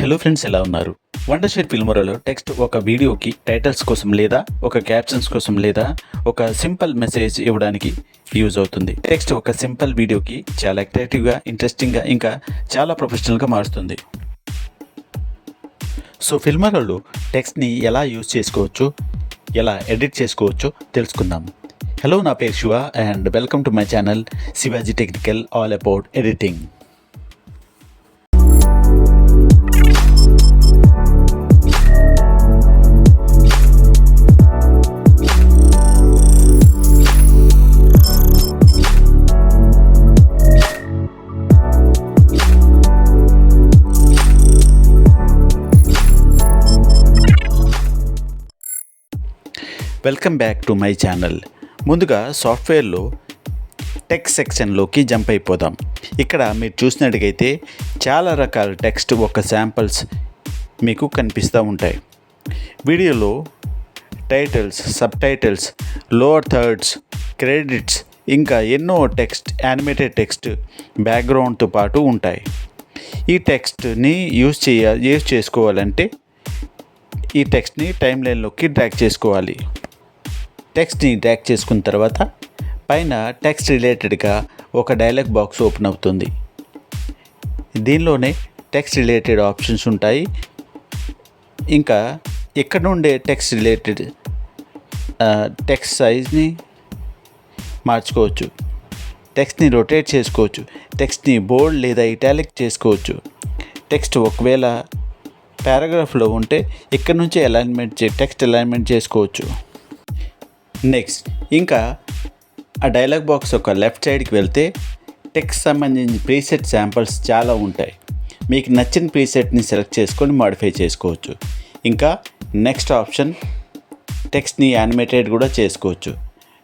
Hello friends, ఎలా ఉన్నారు? వండర్షేర్ ఫిల్మోరాలో text ఒక వీడియోకి టైటిల్స్ కోసం లేదా ఒక క్యాప్షన్స్ కోసం లేదా ఒక సింపుల్ మెసేజ్ ఇవ్వడానికి యూజ్ అవుతుంది. టెక్స్ట్ ఒక సింపుల్ వీడియోకి చాలా అట్రాక్టివ్గా, ఇంట్రెస్టింగ్గా ఇంకా చాలా ప్రొఫెషనల్గా మారుతుంది. సో ఫిల్మోరాలో టెక్స్ట్ని ఎలా యూజ్ చేసుకోవచ్చు, ఎలా ఎడిట్ చేసుకోవచ్చో తెలుసుకుందాం. హలో, నా పేరు Shiva and welcome to my channel Shivaji technical, all about editing. Welcome back to my channel. ముందుగా సాఫ్ట్వేర్లో టెక్స్ట్ సెక్షన్లోకి జంప్ అయిపోదాం. ఇక్కడ మీరు చూసినట్టుగైతే చాలా రకాల టెక్స్ట్ ఒక శాంపిల్స్ మీకు కనిపిస్తూ ఉంటాయి. వీడియోలో titles, sub titles, lower thirds, credits ఇంకా ఎన్నో టెక్స్ట్, యానిమేటెడ్ టెక్స్ట్ బ్యాక్గ్రౌండ్తో పాటు ఉంటాయి. ఈ టెక్స్ట్ని యూజ్ చేసుకోవాలంటే ఈ టెక్స్ట్ని టైం లైన్లోకి డ్రాగ్ చేసుకోవాలి. టెక్స్ట్ని డ్రాగ్ చేసుకున్న తర్వాత పైన టెక్స్ట్ రిలేటెడ్గా ఒక డైలాగ్ బాక్స్ ఓపెన్ అవుతుంది. దీనిలోనే టెక్స్ట్ రిలేటెడ్ ఆప్షన్స్ ఉంటాయి. ఇంకా ఇక్కడ నుండే టెక్స్ట్ రిలేటెడ్ టెక్స్ట్ సైజ్ని మార్చుకోవచ్చు, టెక్స్ట్ని రొటేట్ చేసుకోవచ్చు, టెక్స్ట్ని బోల్డ్ లేదా ఇటాలిక్ చేసుకోవచ్చు. టెక్స్ట్ ఒకవేళ పారాగ్రాఫ్లో ఉంటే ఇక్కడ నుంచి టెక్స్ట్ అలైన్మెంట్ చేసుకోవచ్చు. నెక్స్ట్ ఇంకా ఆ డైలాగ్ బాక్స్ ఒక లెఫ్ట్ సైడ్కి వెళ్తే టెక్స్ట్ సంబంధించిన ప్రీసెట్ శాంపిల్స్ చాలా ఉంటాయి. మీకు నచ్చిన ప్రీసెట్ని సెలెక్ట్ చేసుకొని మాడిఫై చేసుకోవచ్చు. ఇంకా నెక్స్ట్ ఆప్షన్ టెక్స్ట్ని యానిమేటెడ్ కూడా చేసుకోవచ్చు.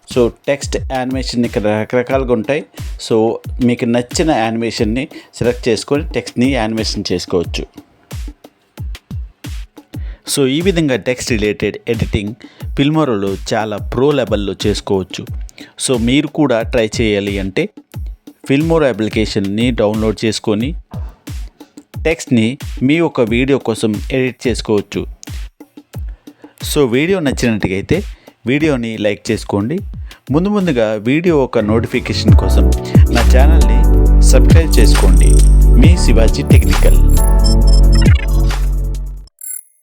సో టెక్స్ట్ యానిమేషన్ ఇక్కడ రకరకాలుగా ఉంటాయి. సో మీకు నచ్చిన యానిమేషన్ని సెలెక్ట్ చేసుకొని టెక్స్ట్ని యానిమేషన్ చేసుకోవచ్చు. సో ఈ విధంగా టెక్స్ట్ రిలేటెడ్ ఎడిటింగ్ ఫిల్మోరాలో చాలా ప్రో లెవెల్లో చేసుకోవచ్చు. సో మీరు కూడా ట్రై చేయాలి అంటే ఫిల్మోరా అప్లికేషన్ని డౌన్లోడ్ చేసుకొని టెక్స్ట్ని మీ ఒక వీడియో కోసం ఎడిట్ చేసుకోవచ్చు. సో వీడియో నచ్చినట్టుగైతే వీడియోని లైక్ చేసుకోండి. ముందుగా వీడియో ఒక నోటిఫికేషన్ కోసం నా ఛానల్ని సబ్స్క్రైబ్ చేసుకోండి. మీ శివాజీ టెక్నికల్.